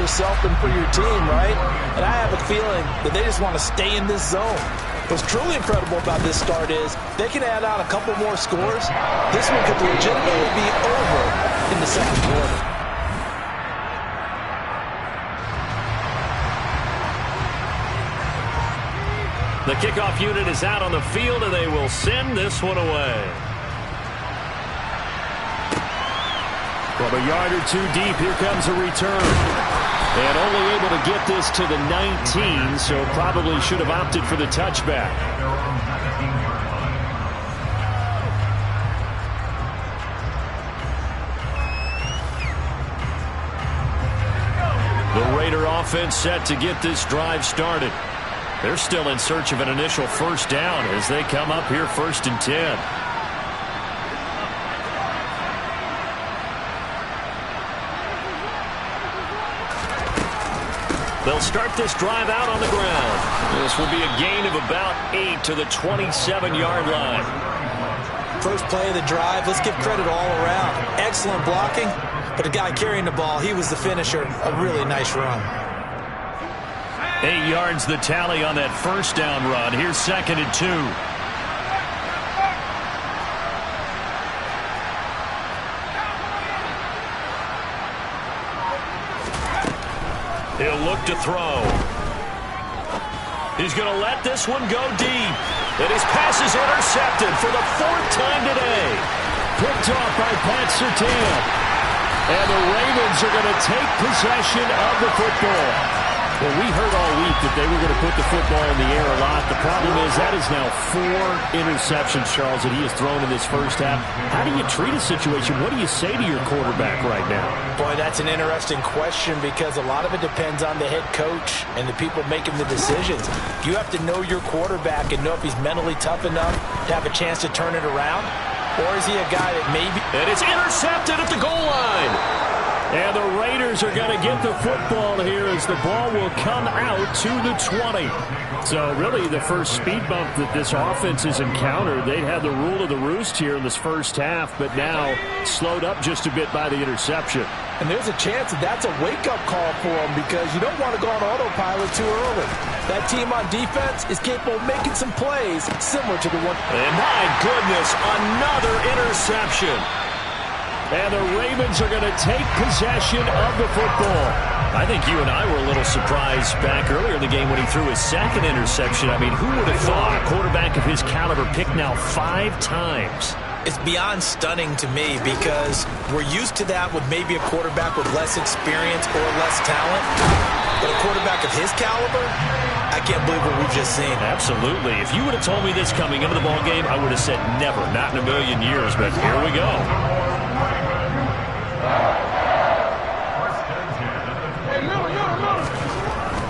yourself and for your team, right? And I have a feeling that they just want to stay in this zone. What's truly incredible about this start is they can add on a couple more scores. This one could legitimately be over in the second quarter. The kickoff unit is out on the field, and they will send this one away. From a yard or two deep, here comes a return. And only able to get this to the 19, so probably should have opted for the touchback. The Raider offense set to get this drive started. They're still in search of an initial first down as they come up here 1st and 10. They'll start this drive out on the ground. This will be a gain of about 8 to the 27-yard line. First play of the drive, let's give credit all around. Excellent blocking, but the guy carrying the ball, he was the finisher. A really nice run. 8 yards the tally on that first down run. Here's 2nd and 2. He'll look to throw. He's going to let this one go deep. And his pass is intercepted for the 4th time today. Picked off by Pat Surtain. And the Ravens are going to take possession of the football. Well, we heard all week that they were going to put the football in the air a lot. The problem is that is now 4 interceptions, Charles, that he has thrown in this first half. How do you treat a situation? What do you say to your quarterback right now? Boy, that's an interesting question because a lot of it depends on the head coach and the people making the decisions. You have to know your quarterback and know if he's mentally tough enough to have a chance to turn it around. Or is he a guy that maybe... And it's intercepted at the goal line. And the Raiders are going to get the football here as the ball will come out to the 20. So really the first speed bump that this offense has encountered. They'd had the rule of the roost here in this first half, but now slowed up just a bit by the interception. And there's a chance that that's a wake-up call for them because you don't want to go on autopilot too early. That team on defense is capable of making some plays similar to the one. And my goodness, another interception. And the Ravens are going to take possession of the football. I think you and I were a little surprised back earlier in the game when he threw his 2nd interception. I mean, who would have thought a quarterback of his caliber picked now 5 times? It's beyond stunning to me because we're used to that with maybe a quarterback with less experience or less talent. But a quarterback of his caliber, I can't believe what we've just seen. Absolutely. If you would have told me this coming into the ballgame, I would have said never, not in a million years. But here we go.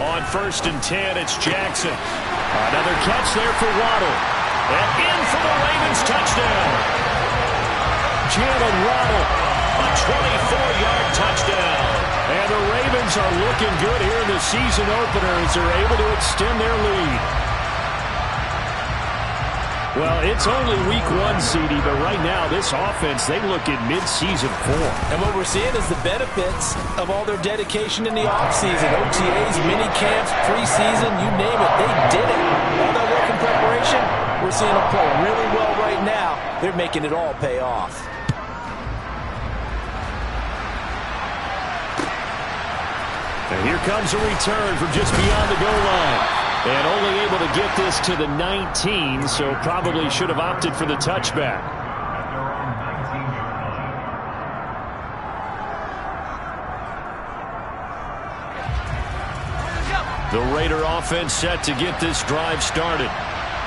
On 1st and 10, it's Jackson. Another catch there for Waddle. And in for the Ravens touchdown. Jalen Waddle, a 24-yard touchdown. And the Ravens are looking good here in the season opener as they're able to extend their lead. Well, it's only week 1, CD, but right now this offense, they look in mid-season form. And what we're seeing is the benefits of all their dedication in the offseason. OTAs, mini camps, preseason, you name it, they did it. All that work in preparation, we're seeing them play really well right now. They're making it all pay off. And here comes a return from just beyond the goal line. And only able to get this to the 19, so probably should have opted for the touchback. The Raider offense set to get this drive started.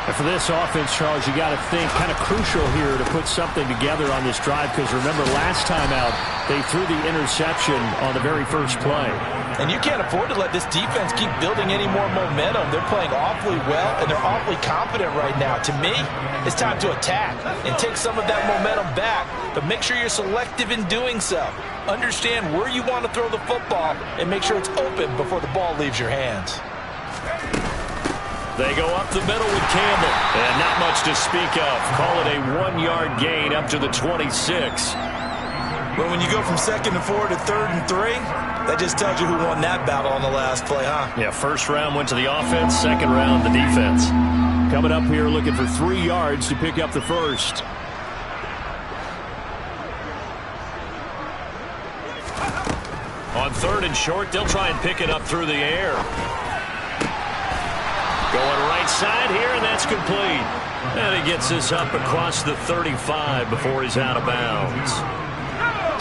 And for this offense, Charles, you got to think kind of crucial here to put something together on this drive because remember last time out, they threw the interception on the very first play. And you can't afford to let this defense keep building any more momentum. They're playing awfully well, and they're awfully confident right now. To me, it's time to attack and take some of that momentum back. But make sure you're selective in doing so. Understand where you want to throw the football and make sure it's open before the ball leaves your hands. They go up the middle with Campbell. And not much to speak of. Call it a 1-yard gain up to the 26. Well, when you go from 2nd and 4 to 3rd and 3, That just tells you who won that battle on the last play, huh? Yeah, first round went to the offense, second round the defense. Coming up here looking for 3 yards to pick up the first. On 3rd and short, they'll try and pick it up through the air. Going right side here, and that's complete. And he gets this up across the 35 before he's out of bounds.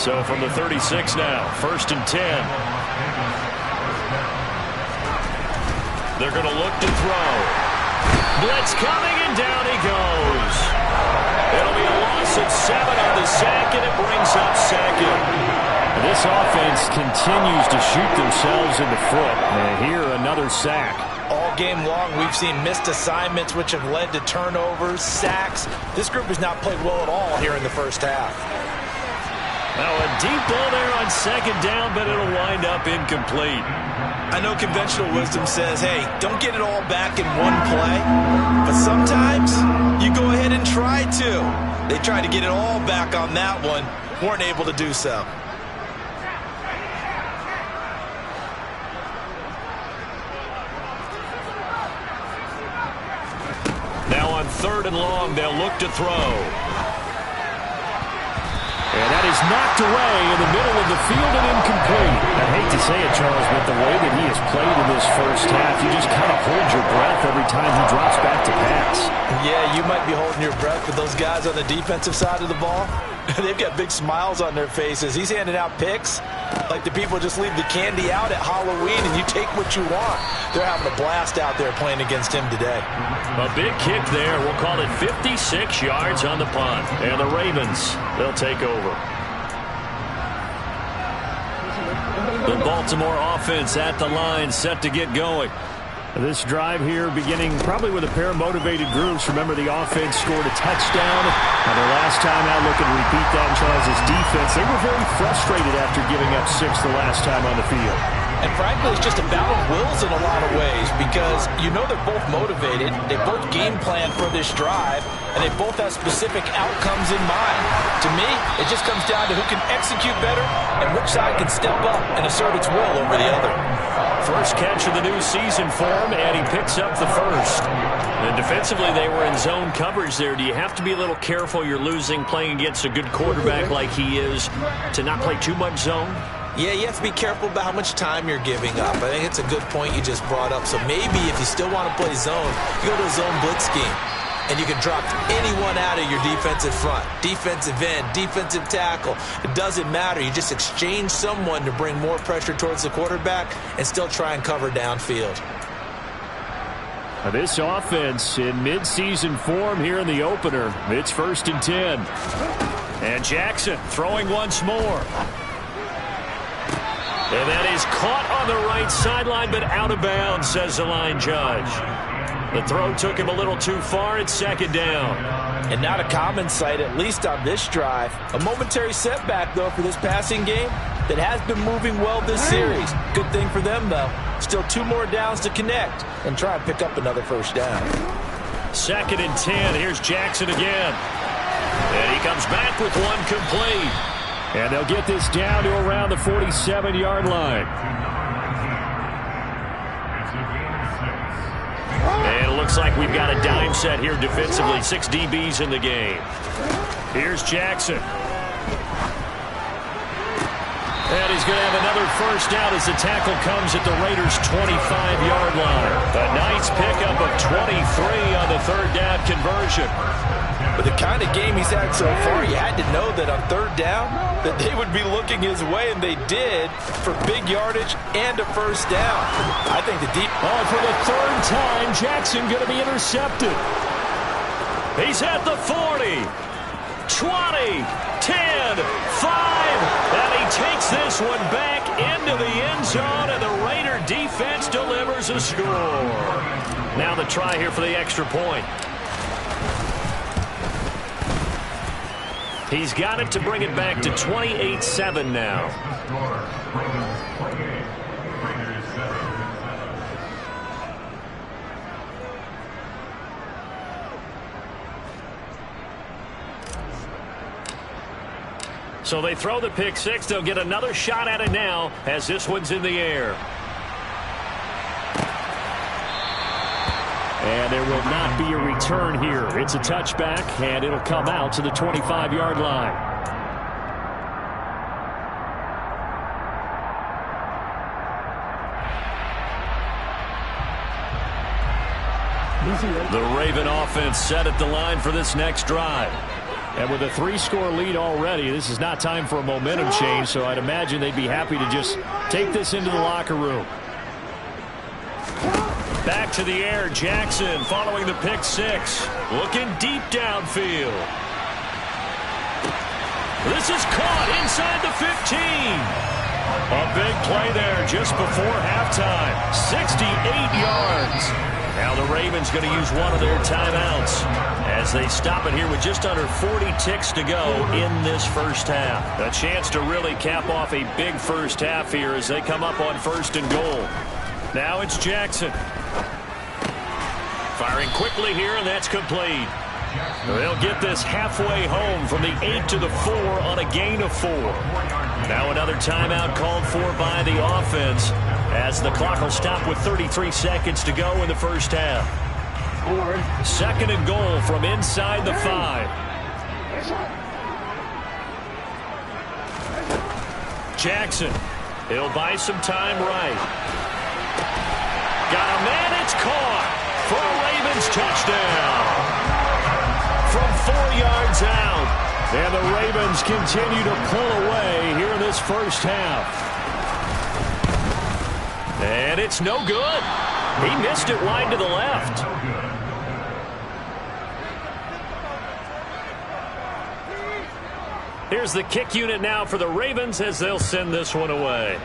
So from the 36 now, 1st and 10. They're going to look to throw. Blitz coming, and down he goes. It'll be a loss of 7 on the sack, and it brings up 2nd. This offense continues to shoot themselves in the foot. And here, another sack. All game long, we've seen missed assignments, which have led to turnovers, sacks. This group has not played well at all here in the first half. Now a deep ball there on 2nd down, but it'll wind up incomplete. I know conventional wisdom says, hey, don't get it all back in one play. But sometimes you go ahead and try to. They tried to get it all back on that one, weren't able to do so. Now on 3rd and long, they'll look to throw. And that is knocked away in the middle of the field and incomplete. I hate to say it, Charles, but the way that he has played in this first half, you just kind of hold your breath every time he drops back to pass. Yeah, you might be holding your breath, but those guys on the defensive side of the ball, they've got big smiles on their faces. He's handing out picks like the people just leave the candy out at Halloween and you take what you want. They're having a blast out there playing against him today. A big kick there. We'll call it 56 yards on the punt. And the Ravens, they'll take over. The Baltimore offense at the line, set to get going. This drive here beginning probably with a pair of motivated groups. Remember, the offense scored a touchdown. And their last time out, looking to repeat that in Charles' defense. They were very frustrated after giving up 6 the last time on the field. And frankly, it's just a battle of wills in a lot of ways because you know they're both motivated. They both game plan for this drive, and they both have specific outcomes in mind. To me, it just comes down to who can execute better and which side can step up and assert its will over the other. First catch of the new season for him, and he picks up the first. And defensively, they were in zone coverage there. Do you have to be a little careful? You're losing playing against a good quarterback like he is to not play too much zone? Yeah, you have to be careful about how much time you're giving up. I think it's a good point you just brought up. So maybe if you still want to play zone, you go to a zone blitz scheme. And you can drop anyone out of your defensive front, defensive end, defensive tackle. It doesn't matter. You just exchange someone to bring more pressure towards the quarterback and still try and cover downfield. This offense in midseason form here in the opener. It's 1st and 10. And Jackson throwing once more. And that is caught on the right sideline, but out of bounds, says the line judge. The throw took him a little too far. It's 2nd down. And not a common sight, at least on this drive. A momentary setback, though, for this passing game that has been moving well this series. Good thing for them, though. Still 2 more downs to connect and try and pick up another first down. 2nd and 10. Here's Jackson again. And he comes back with one complete. And they'll get this down to around the 47-yard line. And it looks like we've got a dime set here defensively. 6 DBs in the game. Here's Jackson. And he's going to have another first down as the tackle comes at the Raiders' 25-yard line. A nice pickup of 23 on the 3rd down conversion. With the kind of game he's had so far, you had to know that on 3rd down that they would be looking his way, and they did, for big yardage and a first down. I think the deep... Oh, for the 3rd time, Jackson going to be intercepted. He's at the 40, 20, 10, 5, and he takes this one back into the end zone, and the Raider defense delivers a score. Now the try here for the extra point. He's got it to bring it back to 28-7 now. So they throw the pick six. They'll get another shot at it now as this one's in the air. And there will not be a return here. It's a touchback, and it'll come out to the 25-yard line. The Raven offense set at the line for this next drive. And with a 3-score lead already, this is not time for a momentum change, so I'd imagine they'd be happy to just take this into the locker room. Back to the air, Jackson following the pick six. Looking deep downfield. This is caught inside the 15. A big play there just before halftime. 68 yards. Now the Ravens going to use one of their timeouts as they stop it here with just under 40 ticks to go in this first half. A chance to really cap off a big first half here as they come up on first and goal. Now it's Jackson. Firing quickly here, and that's complete. They'll get this halfway home from the 8 to the 4 on a gain of 4. Now another timeout called for by the offense as the clock will stop with 33 seconds to go in the first half. Second and goal from inside the 5. Jackson. He'll buy some time right. Got a man, it's caught for a Ravens touchdown. From 4 yards out. And the Ravens continue to pull away here in this first half. And it's no good. He missed it wide to the left. Here's the kick unit now for the Ravens as they'll send this one away.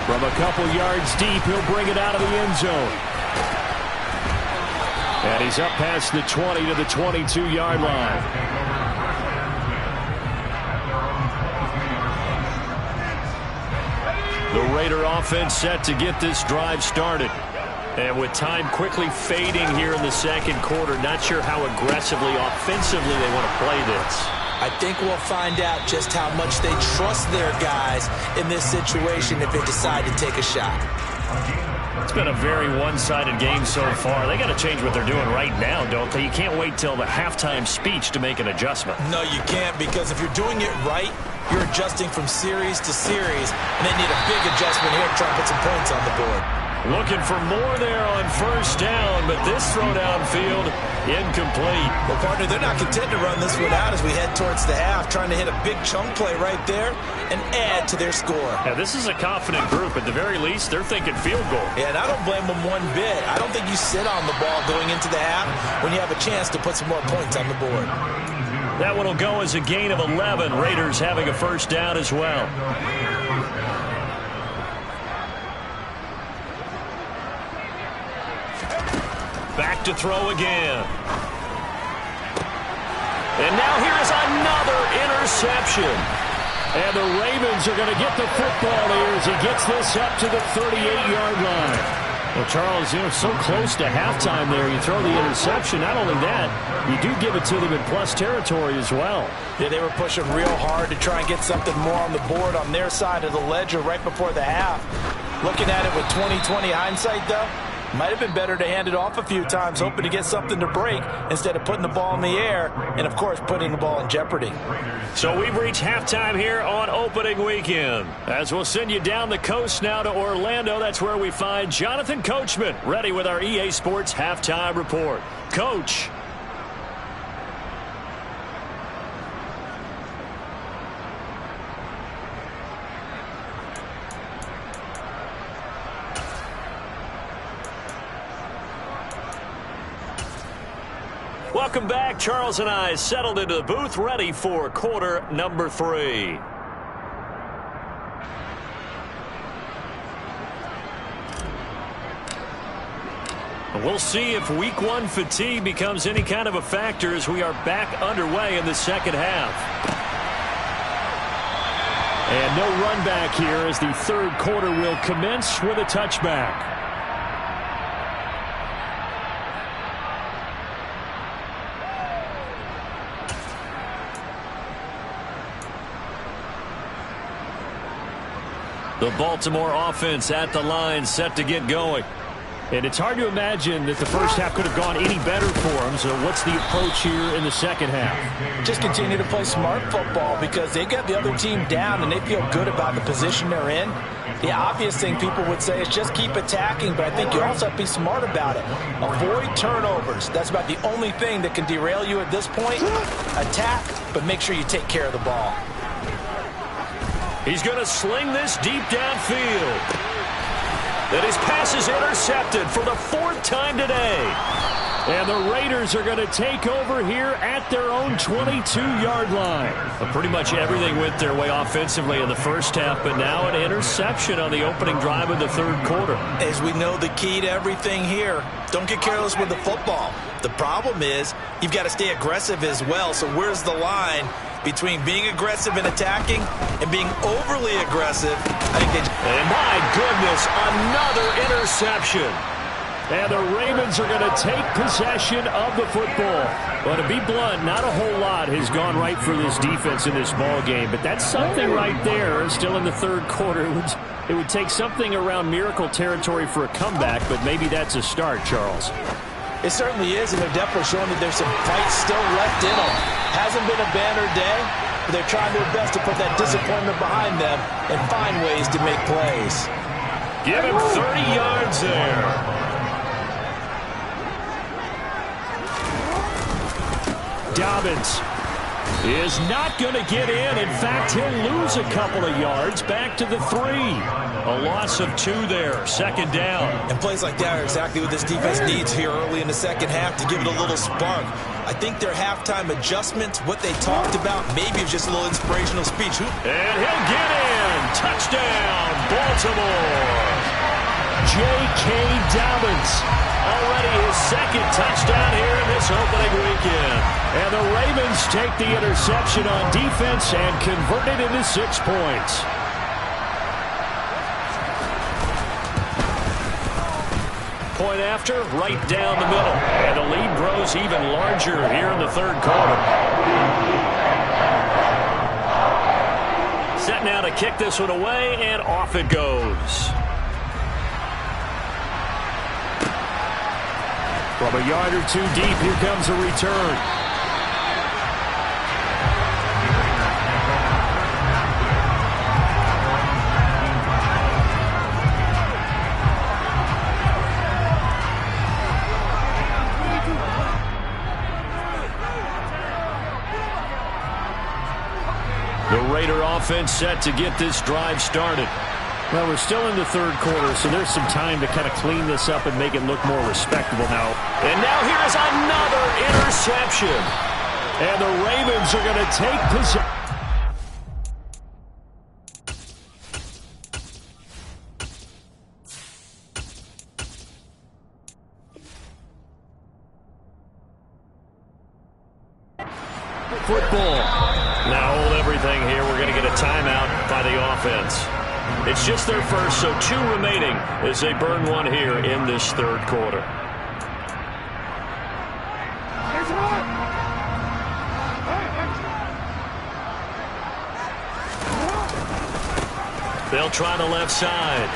From a couple yards deep, he'll bring it out of the end zone. And he's up past the 20 to the 22-yard line. The Raider offense set to get this drive started. And with time quickly fading here in the second quarter, not sure how aggressively, offensively they want to play this. I think we'll find out just how much they trust their guys in this situation if they decide to take a shot. It's been a very one-sided game so far. They got to change what they're doing right now, don't they? You can't wait till the halftime speech to make an adjustment. No, you can't, because if you're doing it right, you're adjusting from series to series, and they need a big adjustment here to try and put some points on the board. Looking for more there on first down, but this throw downfield incomplete. Well, partner, they're not content to run this one out as we head towards the half, trying to hit a big chunk play right there and add to their score. Yeah, this is a confident group. At the very least, they're thinking field goal. Yeah, and I don't blame them one bit. I don't think you sit on the ball going into the half when you have a chance to put some more points on the board. That one will go as a gain of 11. Raiders having a first down as well. Back to throw again. And now here is another interception. And the Ravens are going to get the football here as he gets this up to the 38-yard line. Well, Charles, you're so close to halftime there. You throw the interception. Not only that, you do give it to them in plus territory as well. Yeah, they were pushing real hard to try and get something more on the board on their side of the ledger right before the half. Looking at it with 20/20 hindsight, though, might have been better to hand it off a few times, hoping to get something to break instead of putting the ball in the air and, of course, putting the ball in jeopardy. So we've reached halftime here on opening weekend. As we'll send you down the coast now to Orlando, that's where we find Jonathan Coachman ready with our EA Sports Halftime Report. Coach. Welcome back. Charles and I settled into the booth, ready for quarter number 3. We'll see if week 1 fatigue becomes any kind of a factor as we are back underway in the second half. And no run back here as the third quarter will commence with a touchback. The Baltimore offense at the line, set to get going. And it's hard to imagine that the first half could have gone any better for them. So what's the approach here in the second half? Just continue to play smart football because they got the other team down and they feel good about the position they're in. The obvious thing people would say is just keep attacking, but I think you also have to be smart about it. Avoid turnovers. That's about the only thing that can derail you at this point. Attack, but make sure you take care of the ball. He's going to sling this deep downfield. And his pass is intercepted for the 4th time today. And the Raiders are going to take over here at their own 22-yard line. Well, pretty much everything went their way offensively in the first half, but now an interception on the opening drive of the third quarter. As we know, the key to everything here, don't get careless with the football. The problem is you've got to stay aggressive as well. So where's the line between being aggressive and attacking and being overly aggressive? And my goodness, another interception. And the Ravens are going to take possession of the football. But to be blunt, not a whole lot has gone right for this defense in this ball game. But that's something right there. Still in the third quarter. It would take something around miracle territory for a comeback, but maybe that's a start, Charles. It certainly is, and they're definitely showing that there's some fight still left in them. Hasn't been a banner day, but they're trying their best to put that disappointment behind them and find ways to make plays. Give him 30 yards there. Dobbins is not going to get in. In fact, he'll lose a couple of yards back to the 3. A loss of 2 there, 2nd down. And plays like that are exactly what this defense needs here early in the second half to give it a little spark. I think their halftime adjustments, what they talked about, maybe it's just a little inspirational speech. And he'll get in. Touchdown, Baltimore. J.K. Dobbins. Already his 2nd touchdown here in this opening weekend. And the Ravens take the interception on defense and convert it into 6 points. Point after, right down the middle. And the lead grows even larger here in the third quarter. Set now to kick this one away, and off it goes. From a yard or 2 deep, here comes a return. The Raider offense set to get this drive started. Well, we're still in the third quarter, so there's some time to kind of clean this up and make it look more respectable now. And now here is another interception. And the Ravens are going to take possession. Football. Now hold everything here. We're going to get a timeout by the offense. It's just their first, so 2 remaining as they burn one here in this third quarter. They'll try the left side.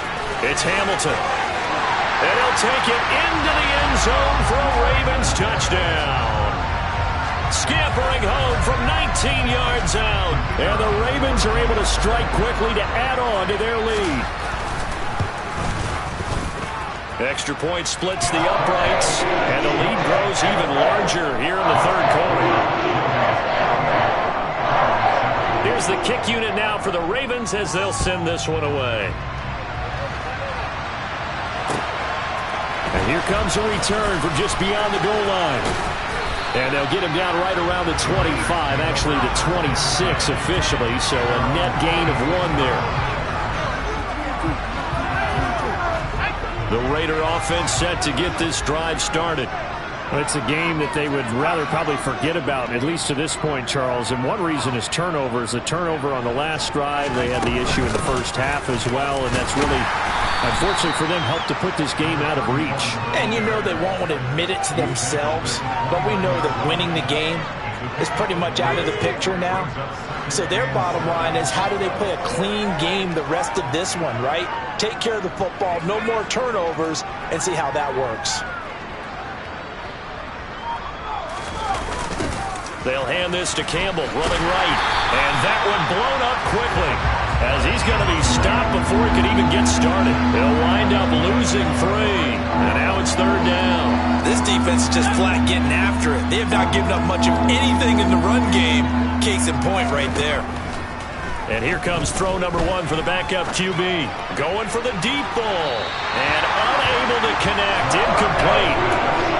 It's Hamilton. And he'll take it into the end zone for a Ravens touchdown. Scampering home from 19 yards out. And the Ravens are able to strike quickly to add on to their lead. Extra point splits the uprights, and the lead grows even larger here in the third quarter. Here's the kick unit now for the Ravens as they'll send this one away. And here comes a return from just beyond the goal line. And they'll get him down right around the 25, actually the 26 officially, so a net gain of 1 there. The Raider offense set to get this drive started. Well, it's a game that they would rather probably forget about, at least to this point, Charles. And one reason is turnovers. The turnover on the last drive, they had the issue in the first half as well, and that's really, unfortunately for them, helped to put this game out of reach. And you know they won't want to admit it to themselves, but we know that winning the game is pretty much out of the picture now. So their bottom line is, how do they play a clean game the rest of this one, right? Take care of the football, no more turnovers, and see how that works. They'll hand this to Campbell, running right. And that one blown up quickly, as he's going to be stopped before he can even get started. They'll wind up losing 3. And now it's 3rd down. This defense is just flat getting after it. They have not given up much of anything in the run game. Case in point right there. And here comes throw number 1 for the backup QB. Going for the deep ball. And unable to connect. Incomplete.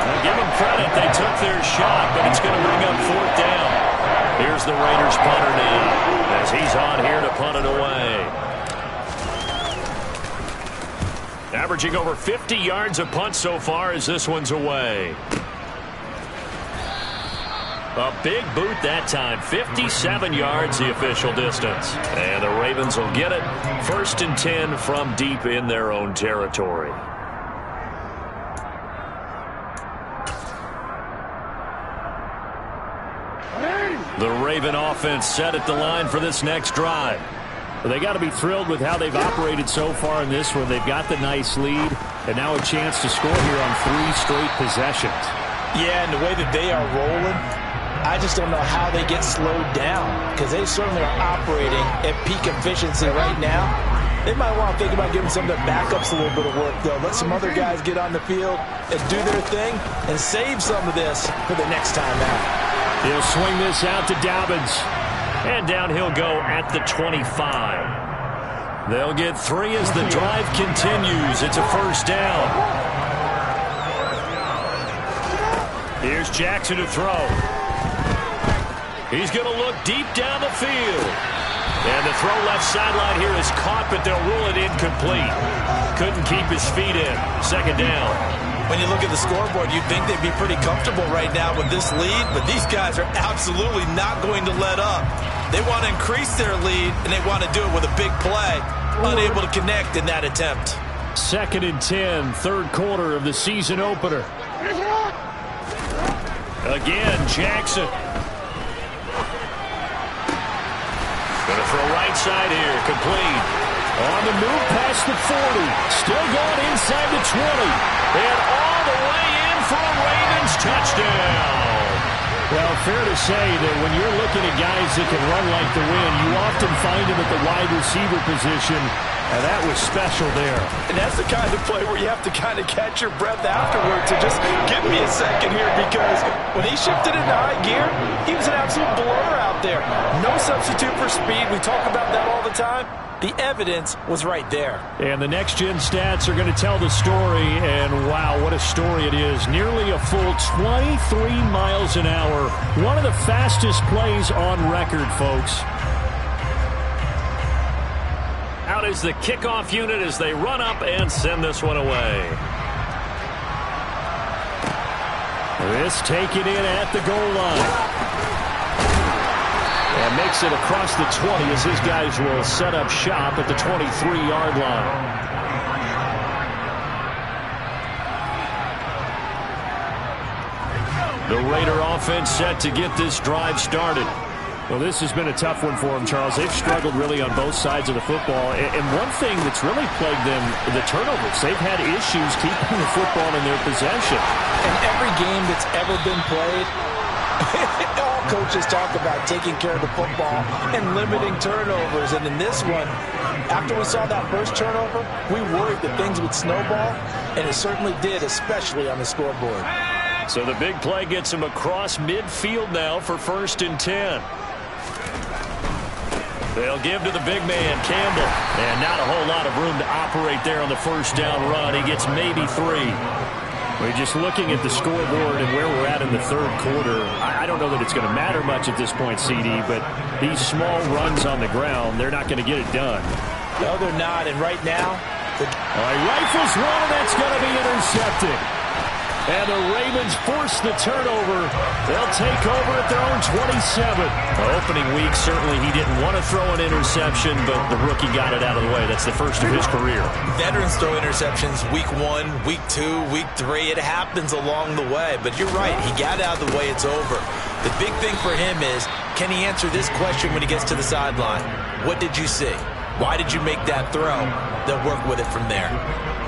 Now give them credit. They took their shot, but it's going to bring up 4th down. Here's the Raiders punter now, as he's on here to punt it away. Averaging over 50 yards a punt so far as this one's away. A big boot that time. 57 yards the official distance. And the Ravens will get it. 1st and 10 from deep in their own territory. The Raven offense set at the line for this next drive. Well, they got to be thrilled with how they've operated so far in this one. They've got the nice lead, and now a chance to score here on 3 straight possessions. Yeah, and the way that they are rolling, I just don't know how they get slowed down, because they certainly are operating at peak efficiency right now. They might want to think about giving some of their backups a little bit of work, though. Let some other guys get on the field and do their thing and save some of this for the next time out. He'll swing this out to Dobbins. And down he'll go at the 25. They'll get 3 as the drive continues. It's a 1st down. Here's Jackson to throw. He's going to look deep down the field. And the throw left sideline here is caught, but they'll rule it incomplete. Couldn't keep his feet in. 2nd down. When you look at the scoreboard, you'd think they'd be pretty comfortable right now with this lead, but these guys are absolutely not going to let up. They want to increase their lead, and they want to do it with a big play. Unable to connect in that attempt. 2nd and 10, 3rd quarter of the season opener. Again, Jackson. Going to throw right side here, complete. On the move past the 40. Still going inside the 20. And all the way in for a Ravens touchdown. Well, fair to say that when you're looking at guys that can run like the wind, you often find them at the wide receiver position, and that was special there. And that's the kind of play where you have to kind of catch your breath afterwards and just give me a second here, because when he shifted into high gear, he was an absolute blur out there. No substitute for speed. We talk about that all the time. The evidence was right there. And the next-gen stats are going to tell the story, and wow, what a story it is. Nearly a full 23 miles an hour. One of the fastest plays on record, folks. Out is the kickoff unit as they run up and send this one away. This taken in at the goal line. And makes it across the 20 as his guys will set up shop at the 23-yard line. The Raider offense set to get this drive started. Well, this has been a tough one for them, Charles. They've struggled really on both sides of the football. And one thing that's really plagued them, the turnovers. They've had issues keeping the football in their possession. In every game that's ever been played, all coaches talk about taking care of the football and limiting turnovers. And in this one, after we saw that first turnover, we worried that things would snowball, and it certainly did, especially on the scoreboard. So the big play gets him across midfield now for 1st and 10. They'll give to the big man, Campbell. And not a whole lot of room to operate there on the 1st down run. He gets maybe 3. We're just looking at the scoreboard and where we're at in the 3rd quarter. I don't know that it's going to matter much at this point, CD, but these small runs on the ground, they're not going to get it done. No, they're not. And right now, rifles one, and that's going to be intercepted. And the Ravens force the turnover. They'll take over at their own 27. Opening week, certainly he didn't want to throw an interception, but the rookie got it out of the way. That's the first of his career. Veterans throw interceptions week 1, week 2, week 3. It happens along the way. But you're right. He got it out of the way. It's over. The big thing for him is, can he answer this question when he gets to the sideline? What did you see? Why did you make that throw? They'll work with it from there.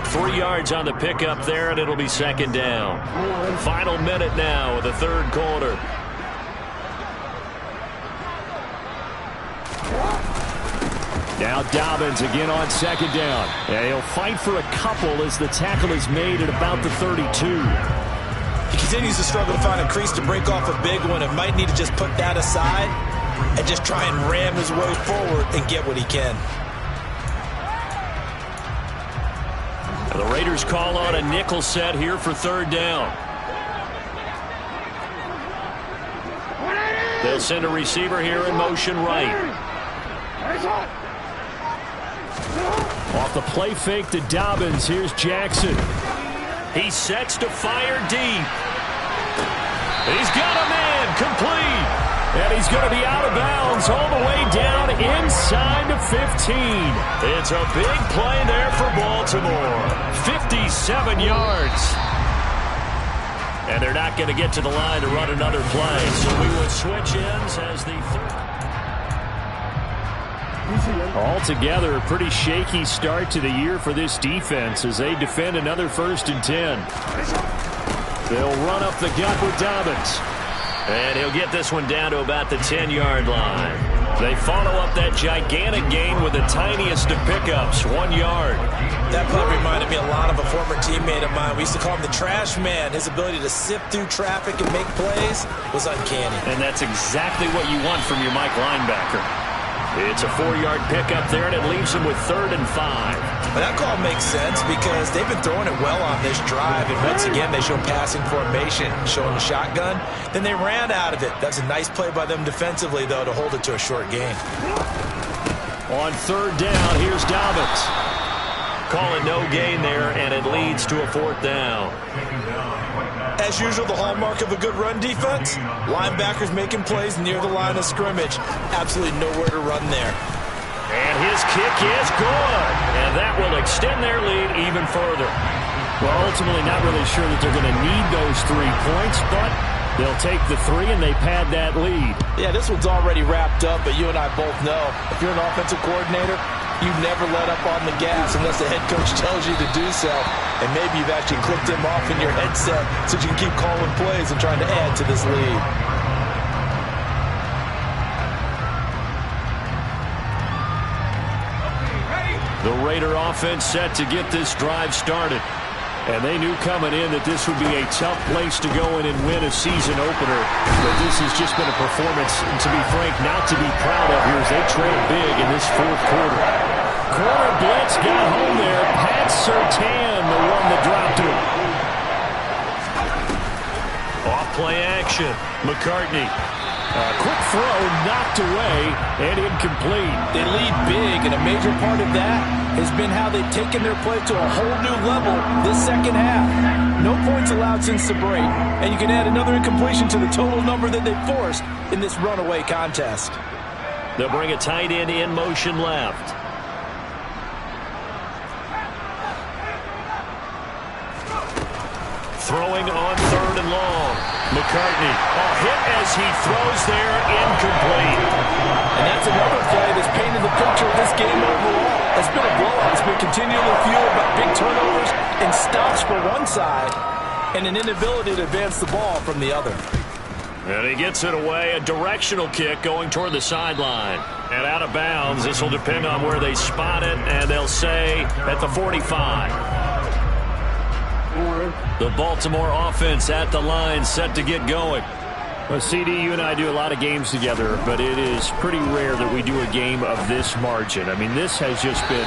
3 yards on the pickup there, and it'll be second down. Final minute now of the third quarter. Now Dobbins again on second down. And he'll fight for a couple as the tackle is made at about the 32. He continues to struggle to find a crease to break off a big one and might need to just put that aside and just try and ram his way forward and get what he can. The Raiders call on a nickel set here for third down. They'll send a receiver here in motion right. Off the play fake to Dobbins. Here's Jackson. He sets to fire deep. He's got a man complete. And he's going to be out of bounds all the way down inside the 15. It's a big play there for Baltimore. 57 yards. And they're not going to get to the line to run another play. So we will switch ends as the Altogether, a pretty shaky start to the year for this defense as they defend another 1st and 10. They'll run up the gut with Dobbins. And he'll get this one down to about the 10-yard line. They follow up that gigantic gain with the tiniest of pickups, 1 yard. That play reminded me a lot of a former teammate of mine. We used to call him the trash man. His ability to sift through traffic and make plays was uncanny. And that's exactly what you want from your Mike linebacker. It's a 4-yard pickup there, and it leaves them with 3rd and 5. But that call makes sense because they've been throwing it well on this drive. And once again, they show passing formation, showing the shotgun. Then they ran out of it. That's a nice play by them defensively, though, to hold it to a short gain. On 3rd down, here's Dobbins. Call it no gain there, and it leads to a 4th down. As usual, the hallmark of a good run defense, linebackers making plays near the line of scrimmage. Absolutely nowhere to run there. And his kick is good. And that will extend their lead even further. Well, ultimately not really sure that they're going to need those 3 points, but they'll take the 3 and they pad that lead. Yeah, this one's already wrapped up, but you and I both know if you're an offensive coordinator, you never let up on the gas unless the head coach tells you to do so. And maybe you've actually clicked him off in your headset so you can keep calling plays and trying to add to this lead. The Raider offense set to get this drive started. And they knew coming in that this would be a tough place to go in and win a season opener. But this has just been a performance, to be frank, not to be proud of here as they trail big in this 4th quarter. Corner blitz got home there. Pat Surtain, the one that dropped him. Off play action. McCartney. Quick throw knocked away and incomplete. They lead big, and a major part of that has been how they've taken their play to a whole new level this second half. No points allowed since the break, and you can add another incompletion to the total number that they forced in this runaway contest. They'll bring a tight end in motion left. Throwing on 3rd and long. McCartney, a hit as he throws there, incomplete. And that's another play that's painted the picture of this game overall. It's been a blowout. It's been continually fueled by big turnovers and stops for one side and an inability to advance the ball from the other. And he gets it away, a directional kick going toward the sideline. And out of bounds, this will depend on where they spot it, and they'll say at the 45. The Baltimore offense at the line, set to get going. Well, CD, you and I do a lot of games together, but it is pretty rare that we do a game of this margin. I mean, this has just been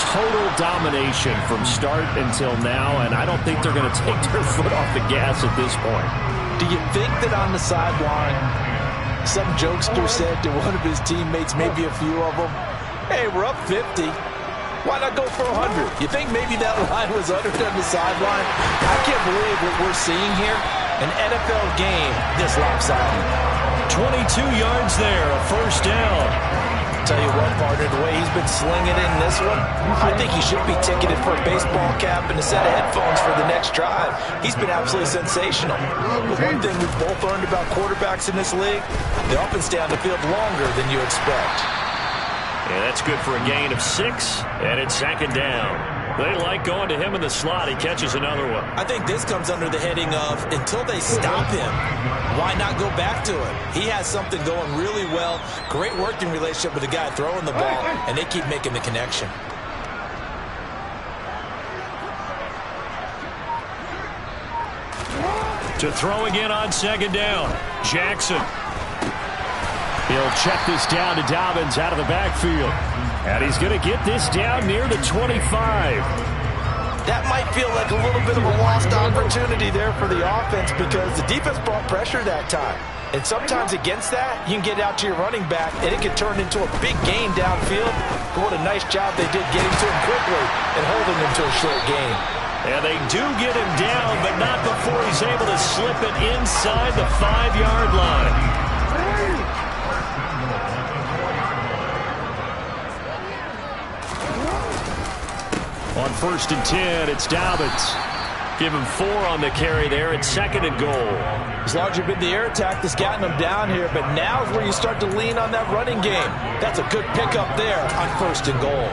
total domination from start until now, and I don't think they're going to take their foot off the gas at this point. Do you think that on the sideline, some jokester said to one of his teammates, maybe a few of them, hey, we're up 50. Why not go for 100? You think maybe that line was uttered on the sideline? I can't believe what we're seeing here. An NFL game this lopsided. 22 yards there, a first down. Tell you what, partner, the way he's been slinging it in this one, I think he should be ticketed for a baseball cap and a set of headphones for the next drive. He's been absolutely sensational. But one thing we've both learned about quarterbacks in this league, they often stay on the field longer than you expect. Yeah, that's good for a gain of 6, and it's second down. They like going to him in the slot. He catches another one. I think this comes under the heading of, until they stop him, why not go back to it? He has something going really well. Great working relationship with the guy throwing the ball, and they keep making the connection. To throw again on second down. Jackson. He'll check this down to Dobbins out of the backfield. And he's going to get this down near the 25. That might feel like a little bit of a lost opportunity there for the offense because the defense brought pressure that time. And sometimes against that, you can get out to your running back, and it can turn into a big gain downfield. But what a nice job they did getting to him quickly and holding him to a short gain. And they do get him down, but not before he's able to slip it inside the 5-yard line. On 1st and 10, it's Dobbins. Give him 4 on the carry there. It's 2nd and goal. It's largely been the air attack that's gotten them down here, but now is where you start to lean on that running game. That's a good pickup there on 1st and goal.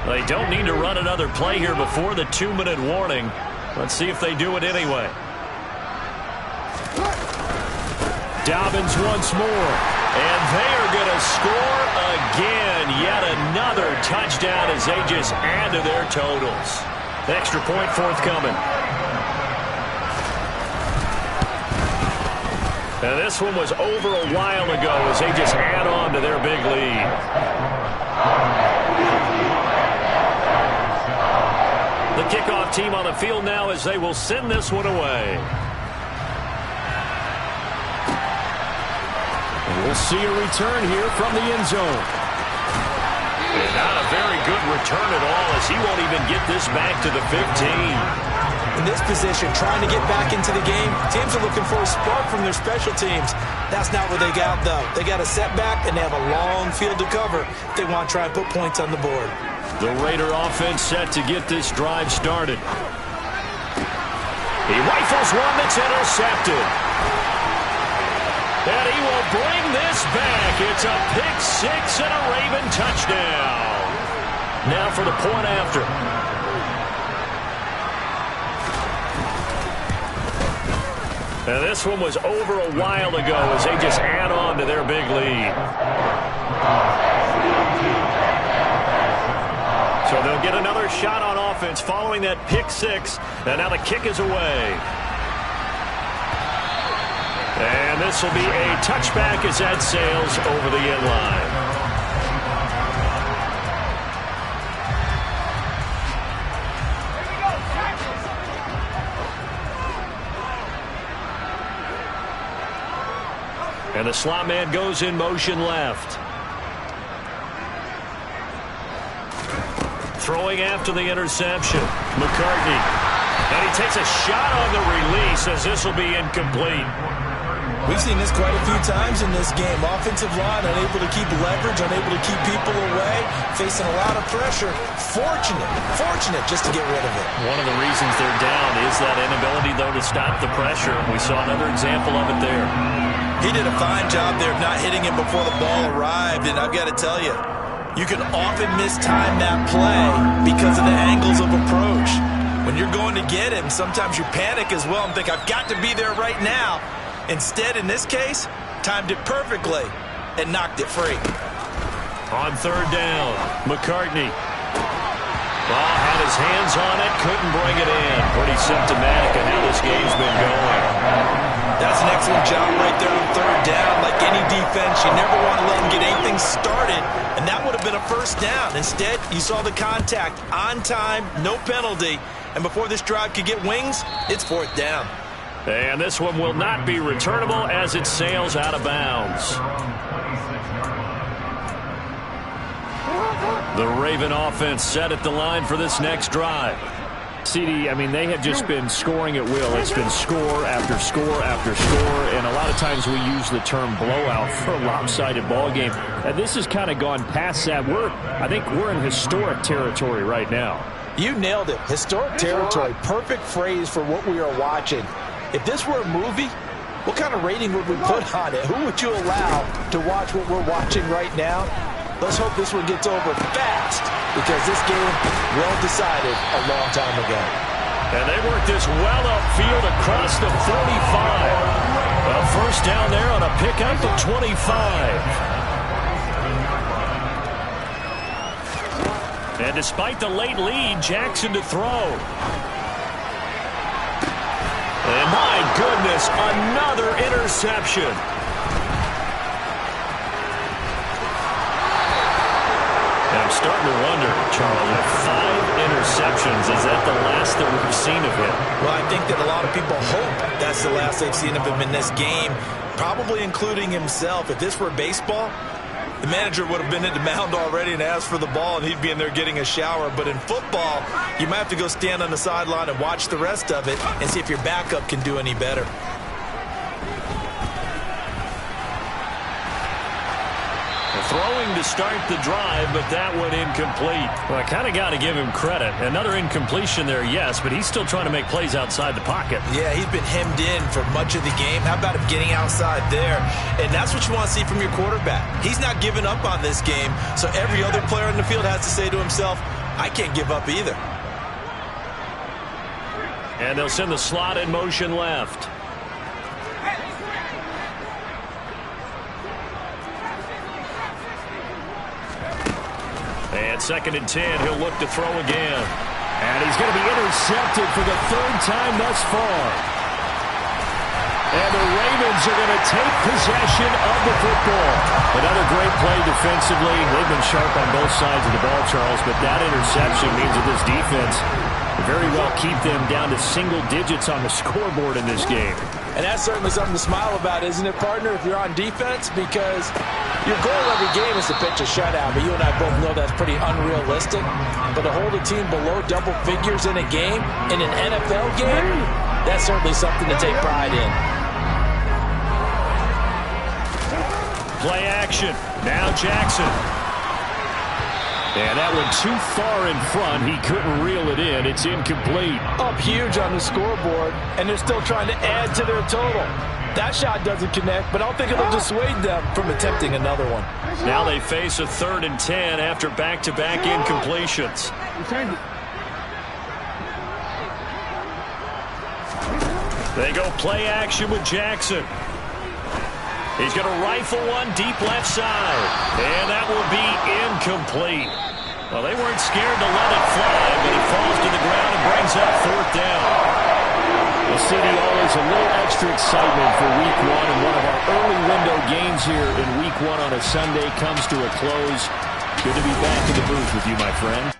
They don't need to run another play here before the 2-minute warning. Let's see if they do it anyway. Dobbins once more. And they are going to score again. Yet another touchdown as they just add to their totals. Extra point forthcoming. And this one was over a while ago as they just add on to their big lead. The kickoff team on the field now as they will send this one away. We'll see a return here from the end zone. And not a very good return at all as he won't even get this back to the 15. In this position, trying to get back into the game, teams are looking for a spark from their special teams. That's not what they got, though. They got a setback, and they have a long field to cover if they want to try and put points on the board. The Raider offense set to get this drive started. He rifles one that's intercepted. And he will bring this back. It's a pick-6 and a Raven touchdown. Now for the point after. And this one was over a while ago as they just add on to their big lead. So they'll get another shot on offense following that pick-6. And now the kick is away. And this will be a touchback as that sails over the end line. And the slot man goes in motion left. Throwing after the interception, McCartney. And he takes a shot on the release as this will be incomplete. We've seen this quite a few times in this game. Offensive line unable to keep leverage, unable to keep people away, facing a lot of pressure. Fortunate just to get rid of it. One of the reasons they're down is that inability, though, to stop the pressure. We saw another example of it there. He did a fine job there of not hitting him before the ball arrived, and I've got to tell you, you can often mistime that play because of the angles of approach. When you're going to get him, sometimes you panic as well and think, I've got to be there right now. Instead, in this case, timed it perfectly and knocked it free. On 3rd down, McCartney. Ball had his hands on it, couldn't bring it in. Pretty symptomatic of how this game's been going. That's an excellent job right there on 3rd down. Like any defense, you never want to let them get anything started, and that would have been a first down. Instead, you saw the contact on time, no penalty, and before this drive could get wings, it's 4th down. And this one will not be returnable as it sails out of bounds. The Raven offense set at the line for this next drive. CD, I mean, they have just been scoring at will. It's been score after score after score, and a lot of times we use the term blowout for a lopsided ball game. And this has kind of gone past that. I think we're in historic territory right now. You nailed it. Historic territory. Perfect phrase for what we are watching. If this were a movie, what kind of rating would we put on it? Who would you allow to watch what we're watching right now? Let's hope this one gets over fast, because this game well decided a long time ago. And they work this well upfield across the 45. A first down there on a pickup to 25. And despite the late lead, Jackson to throw. And my goodness, another interception. I'm starting to wonder, Charles, with 5 interceptions, is that the last that we've seen of him? Well, I think that a lot of people hope that's the last they've seen of him in this game, probably including himself. If this were baseball, the manager would have been at the mound already and asked for the ball, and he'd be in there getting a shower. But in football, you might have to go stand on the sideline and watch the rest of it and see if your backup can do any better. Throwing to start the drive, but that one incomplete. Well, I kind of got to give him credit. Another incompletion there, yes, but he's still trying to make plays outside the pocket. Yeah, he's been hemmed in for much of the game. How about him getting outside there? And that's what you want to see from your quarterback. He's not giving up on this game, so every other player in the field has to say to himself, I can't give up either. And they'll send the slot in motion left. And 2nd and 10, he'll look to throw again. And he's going to be intercepted for the 3rd time thus far. And the Ravens are going to take possession of the football. Another great play defensively. They've been sharp on both sides of the ball, Charles, but that interception means that this defense very well keep them down to single digits on the scoreboard in this game. And that's certainly something to smile about, isn't it, partner, if you're on defense? Because your goal every game is to pitch a shutout, but you and I both know that's pretty unrealistic. But to hold a team below double figures in a game, in an NFL game, that's certainly something to take pride in. Play action. Now Jackson. And that one too far in front. He couldn't reel it in. It's incomplete. Up huge on the scoreboard, and they're still trying to add to their total. That shot doesn't connect, but I don't think it'll dissuade them from attempting another one. Now they face a 3rd and 10 after back-to-back incompletions. They go play action with Jackson. He's going to rifle one deep left side. And that will be incomplete. Well, they weren't scared to let it fly, but it falls to the ground and brings up 4th down. The city always a little extra excitement for Week 1, and one of our early window games here in Week 1 on a Sunday comes to a close. Good to be back in the booth with you, my friend.